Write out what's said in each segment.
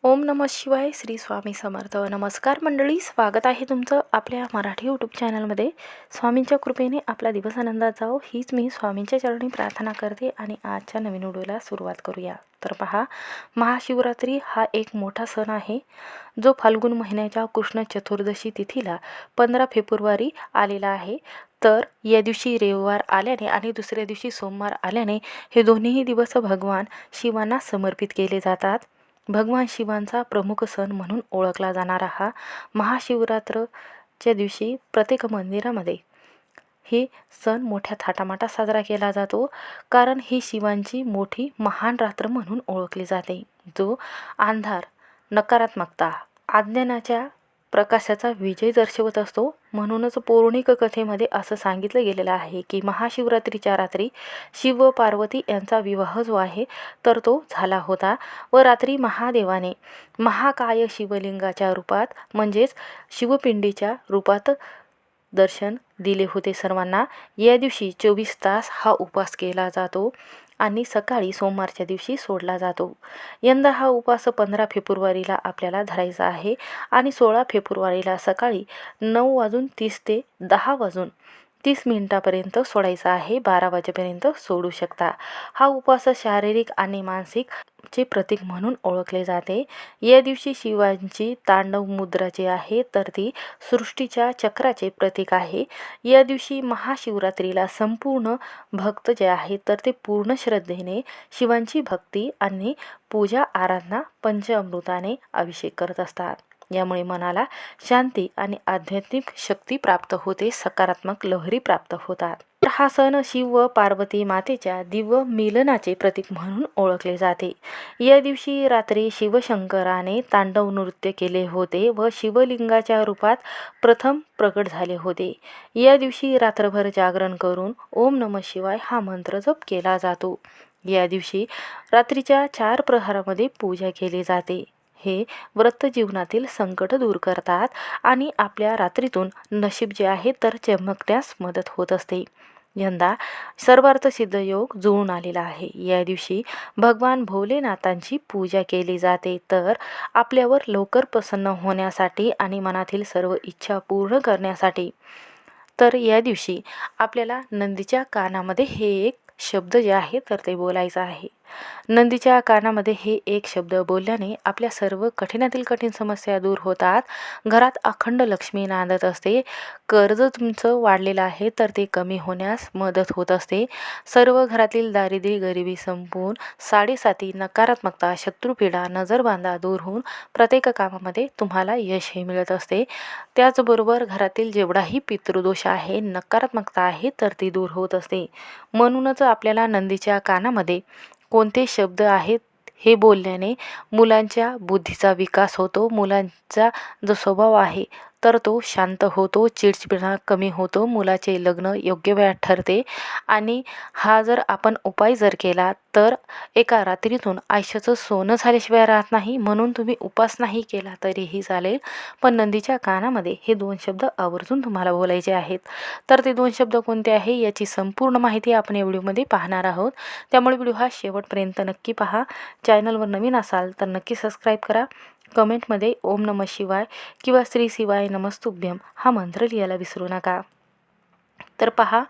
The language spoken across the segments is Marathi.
ओम नमः शिवाय. श्री स्वामी समर्थ. नमस्कार मंडळी, स्वागत आहे तुमचं आपल्या मराठी यूट्यूब चॅनलमध्ये. स्वामींच्या कृपेने आपला दिवस आनंदात जाओ हीच मी स्वामींच्या चरणी प्रार्थना करते आणि आजच्या नवीन व्हिडिओला सुरुवात करूया. तर पहा, महाशिवरात्री हा एक मोठा सण आहे जो फाल्गुन महिन्याच्या कृष्ण चतुर्दशी तिथीला 15 फेब्रुवारी आलेला आहे. तर या दिवशी रविवार आल्याने आणि दुसऱ्या दिवशी सोमवार आल्याने हे दोन्हीही दिवस भगवान शिवांना समर्पित केले जातात. भगवान शिवांचा प्रमुख सण म्हणून ओळखला जाणारा हा महाशिवरात्रच्या दिवशी प्रत्येक मंदिरामध्ये ही सण मोठ्या थाटामाटात साजरा केला जातो, कारण ही शिवांची मोठी महान रात्र म्हणून ओळखली जाते, जो अंधार, नकारात्मकता, अज्ञानाच्या प्रकाशाचा विजय दर्शवत असतो. म्हणूनच पौराणिक कथेमध्ये असं सांगितलं गेलेलं आहे की महाशिवरात्रीच्या रात्री शिव व पार्वती यांचा विवाह जो आहे तर तो झाला होता व रात्री महादेवाने महाकाय शिवलिंगाच्या रूपात म्हणजेच शिवपिंडीच्या रूपात दर्शन दिले होते सर्वांना. या दिवशी 24 तास हा उपवास केला जातो आणि सकाळी सोमवारच्या दिवशी सोडला जातो. यंदा हा उपवास 15 फेब्रुवारीला आपल्याला धरायचा आहे आणि 16 फेब्रुवारीला सकाळी 9:30 ते 10:30 सोडायचा आहे. 12 वाजेपर्यंत सोडू शकता. हा उपवास शारीरिक आणि मानसिक चे प्रतीक म्हणून ओळखले जाते. या दिवशी शिवांची तांडव मुद्रा जी आहे तर ती सृष्टीच्या चक्राचे प्रतीक आहे. या दिवशी महाशिवरात्रीला संपूर्ण भक्त जे आहे तर ते पूर्ण श्रद्धेने शिवांची भक्ती आणि पूजा आराधना पंचामृताने अभिषेक करत असतात. यामुळे मनाला शांती आणि आध्यात्मिक शक्ती प्राप्त होते, सकारात्मक लहरी प्राप्त होतात. हा सण शिव व पार्वती मातेच्या दिव्य मिलनाचे प्रतीक म्हणून ओळखले जाते. या दिवशी रात्री शिवशंकराने तांडव नृत्य केले होते व शिवलिंगाच्या रूपात प्रथम प्रकट झाले होते. या दिवशी रात्रभर जागरण करून ओम नमः शिवाय हा मंत्र जप केला जातो. या दिवशी रात्रीच्या 4 प्रहरामध्ये पूजा केली जाते. हे व्रत जीवनातील संकट दूर करतात आणि आपल्या रात्रीतून नशीब जे आहे तर चमकण्यास मदत होत असते. यंदा सर्वार्थ सिद्ध योग जुळून आलेला आहे. या दिवशी भगवान भोलेनाथांची पूजा केली जाते तर आपल्यावर लवकर प्रसन्न होण्यासाठी आणि मनातील सर्व इच्छा पूर्ण करण्यासाठी. तर या दिवशी आपल्याला नंदीच्या कानामध्ये हे एक शब्द जे आहे तर ते बोलायचं आहे. नंदीच्या कानामध्ये हे एक शब्द बोलल्याने आपल्या सर्व कठीणातील कठीण समस्या दूर होतात. घरात अखंड लक्ष्मी नांदत असते. कर्ज तुमचं वाढलेलं आहे तर ते कमी होण्यास मदत होत असते. सर्व घरातील दारिद्र्य गरिबी संपून साडेसाती नकारात्मकता शत्रुपीडा नजरबांधा दूर होऊन प्रत्येक कामामध्ये तुम्हाला यश हे मिळत असते. त्याचबरोबर घरातील जेवढाही पितृदोष आहे नकारात्मकता आहे तर ती दूर होत असते. म्हणूनच आपल्याला नंदीच्या कानामध्ये कोणते शब्द आहेत हे बोलल्याने मुलांच्या बुद्धीचा विकास होतो. मुलांचा जो स्वभाव आहे तर तो शांत होतो, चिडचिडपणा कमी होतो, मुलाचे लग्न योग्य वेळात ठरते. आणि हा जर आपण उपाय जर केला तर एका रात्रीतून आयुष्याचं सोनं झाल्याशिवाय राहत नाही. म्हणून तुम्ही उपास नाही केला तरीही चालेल, पण नंदीच्या कानामध्ये हे 2 शब्द आवर्जून तुम्हाला बोलायचे आहेत. तर ते 2 शब्द कोणते आहे याची संपूर्ण माहिती आपण या व्हिडिओमध्ये पाहणार आहोत. त्यामुळे व्हिडिओ हा शेवटपर्यंत नक्की पहा. चॅनलवर नवीन असाल तर नक्की सबस्क्राईब करा. कमेंटमध्ये ओम नमः शिवाय किंवा श्री शिवाय नमस्तुभ्यम हा मंत्र लिहायला विसरू नका. तर पहा,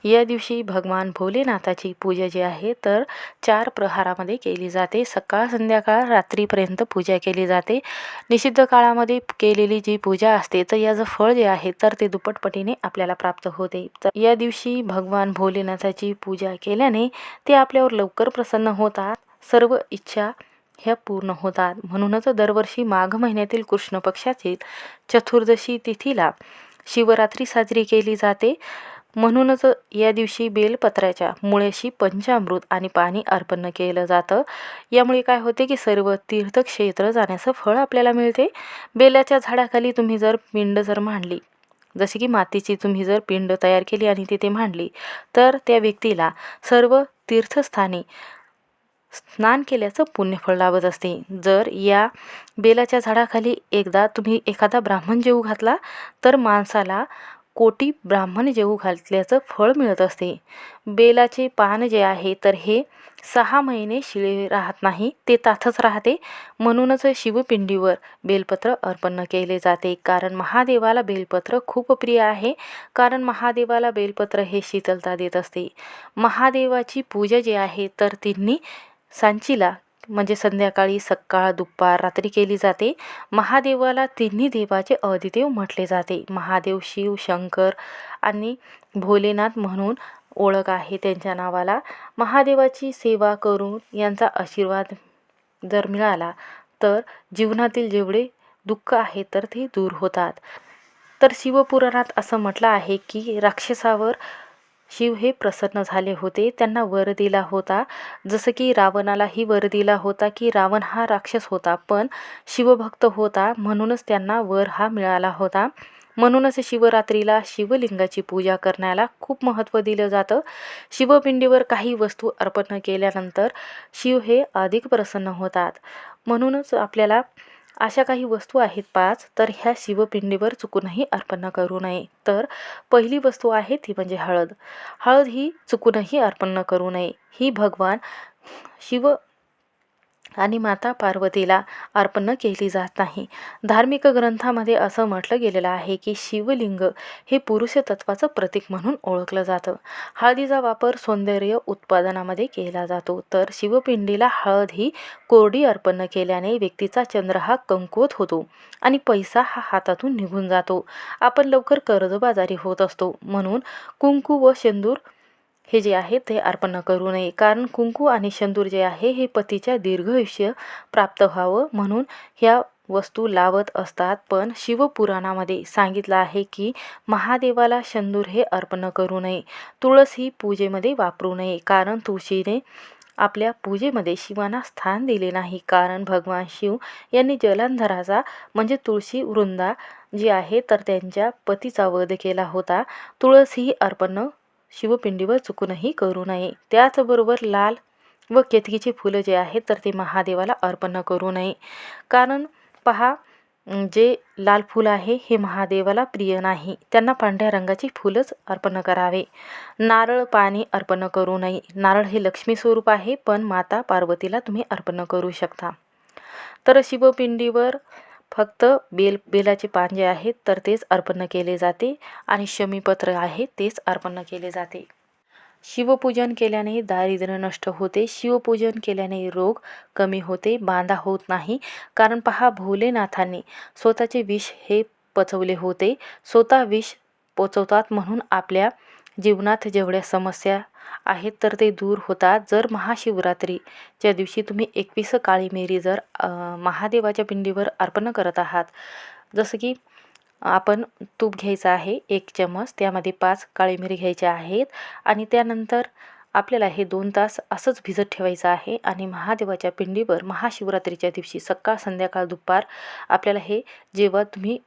या दिवशी भगवान भोलेनाथाची पूजा जी आहे तर 4 प्रहारामध्ये केली जाते. सकाळ संध्याकाळ रात्रीपर्यंत पूजा केली जाते. निषिद्ध काळामध्ये केलेली जी पूजा असते तर याचं फळ जे आहे तर ते दुप्पटपटीने आपल्याला प्राप्त होते. तर या दिवशी भगवान भोलेनाथाची पूजा केल्याने ते आपल्यावर लवकर प्रसन्न होतात. सर्व इच्छा ह्या पूर्ण होतात. म्हणूनच दरवर्षी माघ महिन्यातील कृष्ण पक्षातील चतुर्दशी तिथीला शिवरात्री साजरी केली जाते. म्हणूनच या दिवशी बेलपत्राच्या मुळ्याशी पंचामृत आणि पाणी अर्पण केलं जातं. यामुळे काय होते की सर्व तीर्थक्षेत्र जाण्याचं फळ आपल्याला मिळते. बेलाच्या झाडाखाली तुम्ही जर पिंड जर मांडली, जसे की मातीची तुम्ही जर पिंड तयार केली आणि तिथे मांडली तर त्या व्यक्तीला सर्व तीर्थस्थानी स्नान केल्याचं पुण्यफळ लाभत असते. जर या बेलाच्या झाडाखाली एकदा तुम्ही एखादा ब्राह्मण जेवू घातला तर माणसाला कोटी ब्राह्मण जेवू घातल्याचं फळ मिळत असते. बेलाचे पान जे आहे तर हे 6 महिने शिळे राहत नाही, ते ताठच राहते. म्हणूनच शिवपिंडीवर बेलपत्र अर्पण केले जाते. कारण महादेवाला बेलपत्र खूप प्रिय आहे. कारण महादेवाला बेलपत्र हे शीतलता देत असते. महादेवाची पूजा जी आहे तर तिन्ही सांचीला म्हणजे संध्याकाळी, सकाळ, दुपार, रात्री केली जाते. महादेवाला तिन्ही देवाचे अधिदेव म्हटले जाते. महादेव, शिव, शंकर आणि भोलेनाथ म्हणून ओळख आहे त्यांच्या नावाला. महादेवाची सेवा करून यांचा आशीर्वाद जर मिळाला तर जीवनातील जेवढे दुःख आहे तर ते दूर होतात. तर शिवपुराणात असं म्हटलं आहे की राक्षसावर शिव हे प्रसन्न झाले होते, त्यांना वर दिला होता. जसं की रावणालाही वर दिला होता की रावण हा राक्षस होता पण शिवभक्त होता, म्हणूनच त्यांना वर हा मिळाला होता. म्हणूनच शिवरात्रीला शिवलिंगाची पूजा करण्याला खूप महत्त्व दिलं जातं. शिवपिंडीवर काही वस्तू अर्पण केल्यानंतर शिव हे अधिक प्रसन्न होतात. म्हणूनच आपल्याला अशा काही वस्तू आहेत 5, तर ह्या शिवपिंडीवर चुकूनही अर्पण करू नये. तर पहिली वस्तू आहे ती म्हणजे हळद. हळद ही चुकूनही अर्पण करू नये. ही भगवान शिव आणि माता पार्वतीला अर्पण केली जात नाही. धार्मिक ग्रंथामध्ये असं म्हटलं गेलेलं आहे की शिवलिंग हे पुरुष तत्वाचं प्रतीक म्हणून ओळखलं जातं. हळदीचा वापर सौंदर्य उत्पादनामध्ये केला जातो. तर शिवपिंडीला हळद ही कोरडी अर्पण केल्याने व्यक्तीचा चंद्र हा कमकुवत होतो आणि पैसा हा हातातून निघून जातो. आपण लवकर कर्जबाजारी होत असतो. म्हणून कुंकू व शेंदूर हे जे आहे ते अर्पण करू नये. कारण कुंकू आणि शेंदूर जे आहे हे पतीच्या दीर्घायुष्य प्राप्त व्हावं म्हणून ह्या वस्तू लावत असतात. पण शिवपुराणामध्ये सांगितलं आहे की महादेवाला शेंदूर हे अर्पण करू नये. तुळस ही पूजेमध्ये वापरू नये. कारण तुळशीने आपल्या पूजेमध्ये शिवांना स्थान दिले नाही. कारण भगवान शिव यांनी जलंधराचा म्हणजे तुळशी वृंदा जी आहे तर त्यांच्या पतीचा वध केला होता. तुळस ही अर्पण शिवपिंडीवर चुकूनही करू नये. त्याचबरोबर लाल व केतकीचे फुलं जे आहेत तर ते महादेवाला अर्पण करू नये. कारण पहा, जे लाल फूल आहे हे महादेवाला प्रिय नाही. त्यांना पांढऱ्या रंगाची फुलंच अर्पण करावे. नारळ पाणी अर्पण करू नये. नारळ हे लक्ष्मी स्वरूप आहे पण माता पार्वतीला तुम्ही अर्पण करू शकता. तर शिवपिंडीवर फक्त बेलाचे पान जे आहेत तर तेच अर्पण केले जाते आणि शमीपत्र आहे तेच अर्पण केले जाते. शिवपूजन केल्याने दारिद्र्य नष्ट होते. शिवपूजन केल्याने रोग कमी होते, बाधा होत नाही. कारण पहा, भोलेनाथांनी स्वतःचे विष हे पचवले होते. स्वतः विष पोचवतात म्हणून आपल्या जीवनात जेवढ्या समस्या आहेत तर ते दूर होतात. जर महाशिवरात्रीच्या दिवशी तुम्ही 21 काळी मिरी जर महादेवाच्या पिंडीवर अर्पण करत आहात, जसं की आपण तूप घ्यायचं आहे 1 चम्मच, त्यामध्ये 5 काळी मिरी घ्यायच्या आहेत आणि त्यानंतर आपल्याला हे 2 तास असंच भिजत ठेवायचं आहे आणि महादेवाच्या पिंडीवर महाशिवरात्रीच्या दिवशी सकाळ, संध्याकाळ, दुपार आपल्याला हे जेव्हा तुम्ही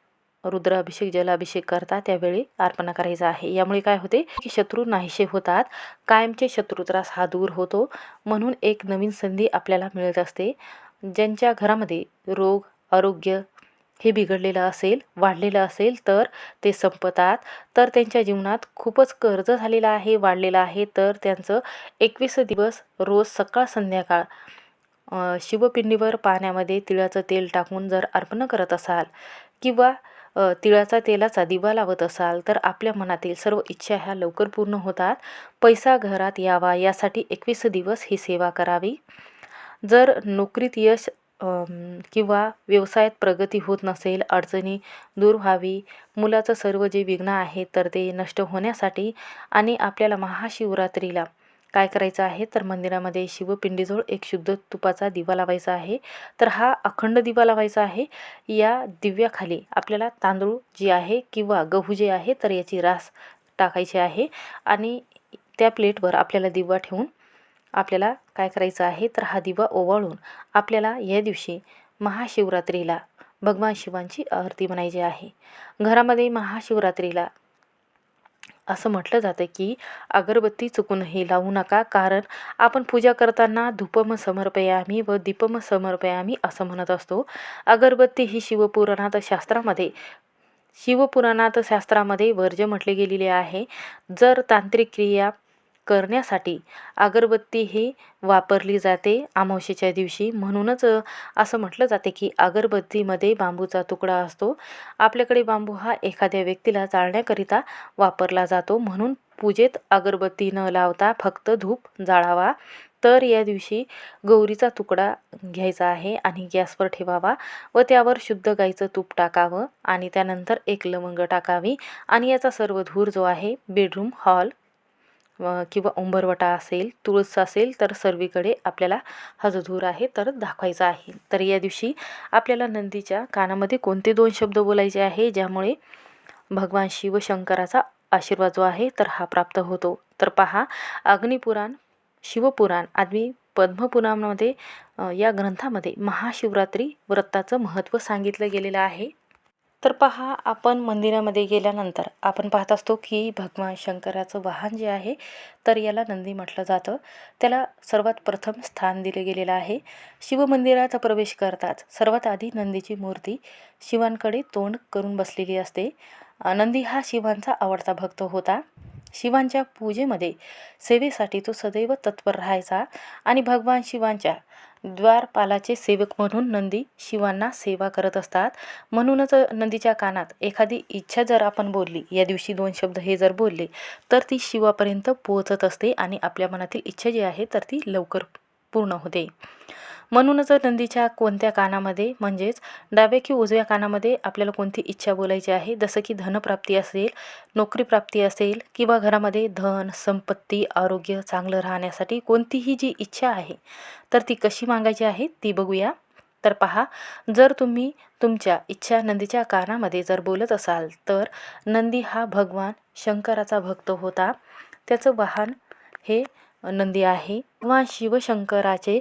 रुद्राभिषेक, जलाभिषेक करता त्यावेळी अर्पण करायचं आहे. यामुळे काय होते की शत्रू नाहीसे होतात, कायमचे शत्रुत्रास हा दूर होतो. म्हणून एक नवीन संधी आपल्याला मिळत असते. ज्यांच्या घरामध्ये रोग, आरोग्य हे बिघडलेलं असेल, वाढलेलं असेल तर ते संपतात. तर त्यांच्या जीवनात खूपच कर्ज झालेलं आहे, वाढलेलं आहे, तर त्यांचं 21 दिवस रोज सकाळ संध्याकाळ शिवपिंडीवर पाण्यामध्ये तिळाचं तेल टाकून जर अर्पण करत असाल किंवा तिळाचा तेलाचा दिवा लावत असाल तर आपल्या मनातील सर्व इच्छा ह्या लवकर पूर्ण होतात. पैसा घरात यावा यासाठी 21 दिवस ही सेवा करावी. जर नोकरीत यश किंवा व्यवसायात प्रगती होत नसेल, अडचणी दूर व्हावी, मुलाचं सर्व जे विघ्न आहे तर ते नष्ट होण्यासाठी आणि आपल्याला महाशिवरात्रीला काय करायचं आहे तर मंदिरामध्ये शिवपिंडीजवळ एक शुद्ध तुपाचा दिवा लावायचा आहे. तर हा अखंड दिवा लावायचा आहे. या दिव्याखाली आपल्याला तांदूळ जे आहे किंवा गहू जे आहे तर याची रास टाकायची आहे आणि त्या प्लेटवर आपल्याला दिवा ठेवून आपल्याला काय करायचं आहे तर हा दिवा ओवाळून आपल्याला या दिवशी महाशिवरात्रीला भगवान शिवांची आरती म्हणायची आहे. घरामध्ये महाशिवरात्रीला असं म्हटलं जातं की अगरबत्ती चुकूनही लावू नका. कारण आपण पूजा करताना धूपम समर्पयामी व दीपम समर्पयामी असं म्हणत असतो. अगरबत्ती ही शिवपुराणात शास्त्रामध्ये वर्ज्य म्हटले गेलेले आहे. जर तांत्रिक क्रिया करण्यासाठी अगरबत्ती ही वापरली जाते अमावस्येच्या दिवशी. म्हणूनच असं म्हटलं जाते की अगरबत्तीमध्ये बांबूचा तुकडा असतो. आपल्याकडे बांबू हा एखाद्या व्यक्तीला जाळण्याकरिता वापरला जातो, म्हणून पूजेत अगरबत्ती न लावता फक्त धूप जाळावा. तर या दिवशी गौरीचा तुकडा घ्यायचा आहे आणि गॅसवर ठेवावा व त्यावर शुद्ध गाईचं तूप टाकावं आणि त्यानंतर एक लवंग टाकावी आणि याचा सर्व धूर जो आहे बेडरूम, हॉल किंवा उंबरवटा असेल, तुळस असेल तर सर्वीकडे आपल्याला हा जो धूर आहे तर दाखवायचा आहे. तर या दिवशी आपल्याला नंदीच्या कानामध्ये कोणते 2 शब्द बोलायचे आहे ज्यामुळे भगवान शिव शंकराचा आशीर्वाद जो आहे तर हा प्राप्त होतो. तर पहा, अग्निपुराण, शिवपुराण आदी पद्मपुराणामध्ये या ग्रंथामध्ये महाशिवरात्री व्रताचं महत्त्व सांगितलं गेलेलं आहे. तर पहा, आपण मंदिरामध्ये गेल्यानंतर आपण पाहत असतो की भगवान शंकराचं वाहन जे आहे तर याला नंदी म्हटलं जातं. त्याला सर्वात प्रथम स्थान दिले गेलेलं आहे. शिवमंदिरात प्रवेश करताच सर्वात आधी नंदीची मूर्ती शिवांकडे तोंड करून बसलेली असते. नंदी हा शिवांचा आवडता भक्त होता. शिवांच्या पूजेमध्ये सेवेसाठी तो सदैव तत्पर राहायचा आणि भगवान शिवांच्या द्वारपालाचे सेवक म्हणून नंदी शिवांना सेवा करत असतात. म्हणूनच नंदीच्या कानात एखादी इच्छा जर आपण बोलली, या दिवशी 2 शब्द हे जर बोलले तर ती शिवापर्यंत पोहोचत असते आणि आपल्या मनातील इच्छा जी आहे तर ती लवकर पूर्ण होते. म्हणूनच नंदीच्या कोणत्या कानामध्ये म्हणजेच डाव्या की उजव्या कानामध्ये आपल्याला कोणती इच्छा बोलायची आहे, जसं की धनप्राप्ती असेल, नोकरी प्राप्ती असेल किंवा घरामध्ये धन, संपत्ती, आरोग्य चांगलं राहण्यासाठी कोणतीही जी इच्छा आहे तर ती कशी मागायची आहे ती बघूया. तर पहा, जर तुम्ही तुमच्या इच्छा नंदीच्या कानामध्ये जर बोलत असाल तर नंदी हा भगवान शंकराचा भक्त होता. त्याचं वाहन हे नंदी आहे. भगवान शिवशंकराचे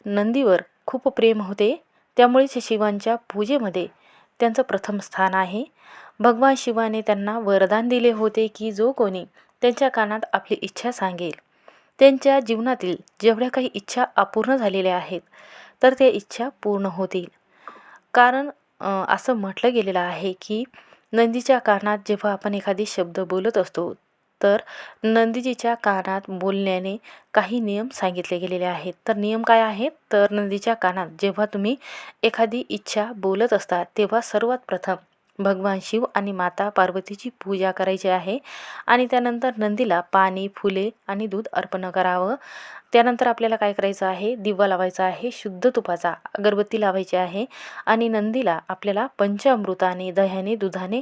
नंदीवर खूप प्रेम होते, त्यामुळेच शिवांच्या पूजेमध्ये त्यांचं प्रथम स्थान आहे. भगवान शिवाने त्यांना वरदान दिले होते की जो कोणी त्यांच्या कानात आपली इच्छा सांगेल, त्यांच्या जीवनातील जेवढ्या काही इच्छा अपूर्ण झालेल्या आहेत तर त्या इच्छा पूर्ण होतील. कारण असं म्हटलं गेलेलं आहे की नंदीच्या कानात जेव्हा आपण एखादी शब्द बोलत असतो तर नंदीजीच्या कानात बोलण्याने काही नियम सांगितले गेलेले आहेत. तर नियम काय आहेत, तर नंदीच्या कानात जेव्हा तुम्ही एखादी इच्छा बोलत असता तेव्हा सर्वात प्रथम भगवान शिव आणि माता पार्वतीची पूजा करायची आहे आणि त्यानंतर नंदीला पाणी, फुले आणि दूध अर्पण करावं. त्यानंतर आपल्याला काय करायचं आहे, दिवा लावायचा आहे, शुद्ध तुपाचा, अगरबत्ती लावायची आहे आणि नंदीला आपल्याला पंचामृताने, दह्याने, दुधाने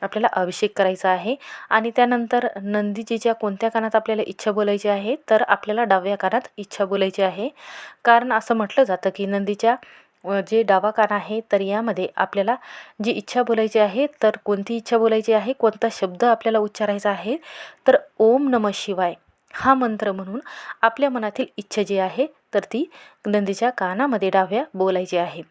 आपल्याला अभिषेक करायचा आहे. आणि त्यानंतर नंदीजीच्या कोणत्या कानात आपल्याला इच्छा बोलायची आहे, तर आपल्याला डाव्या कानात इच्छा बोलायची आहे. कारण असं म्हटलं जातं की नंदीच्या जे डावा कान आहे तर यामध्ये आपल्याला जी इच्छा बोलायची आहे तर कोणती इच्छा बोलायची आहे, कोणता शब्द आपल्याला उच्चारायचा आहे, तर ओम नमः शिवाय हा मंत्र म्हणून आपल्या मनातील इच्छा जी आहे तर ती नंदीच्या कानामध्ये डाव्या बोलायची आहे.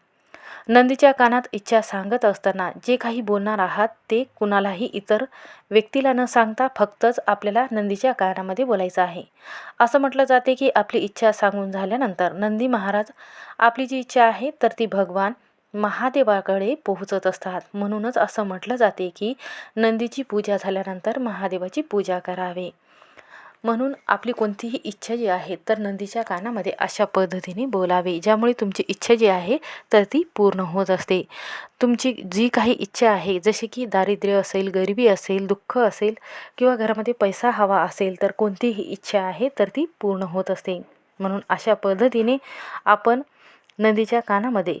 नंदीच्या कानात इच्छा सांगत असताना जे काही बोलणार आहात ते कुणालाही इतर व्यक्तीला न सांगता फक्तच आपल्याला नंदीच्या कानामध्ये बोलायचं आहे. असं म्हटलं जाते की आपली इच्छा सांगून झाल्यानंतर नंदी महाराज आपली जी इच्छा आहे तर ती भगवान महादेवाकडे पोहोचत असतात. म्हणूनच असं म्हटलं जाते की नंदीची पूजा झाल्यानंतर महादेवाची पूजा करावे. म्हणून आपली कोणतीही इच्छा जी आहे तर नंदीच्या कानामध्ये अशा पद्धतीने बोलावे, ज्यामुळे तुमची इच्छा जी आहे तर ती पूर्ण होत असते. तुमची जी काही इच्छा आहे, जसे की दारिद्र्य असेल, गरिबी असेल, दुःख असेल किंवा घरामध्ये पैसा हवा असेल तर कोणतीही इच्छा आहे तर ती पूर्ण होत असते. म्हणून अशा पद्धतीने आपण नंदीच्या कानामध्ये,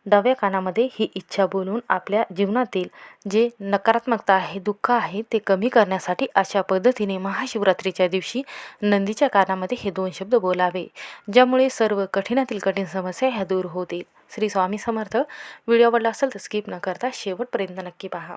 डाव्या कानामध्ये ही इच्छा बोलून आपल्या जीवनातील जे नकारात्मकता आहे, दुःख आहे ते कमी करण्यासाठी अशा पद्धतीने महाशिवरात्रीच्या दिवशी नंदीच्या कानामध्ये हे 2 शब्द बोलावे, ज्यामुळे सर्व कठीणातील कठीण समस्या ह्या दूर होतील. श्री स्वामी समर्थ. व्हिडिओ आवडला असेल तर स्किप न करता शेवटपर्यंत नक्की पहा.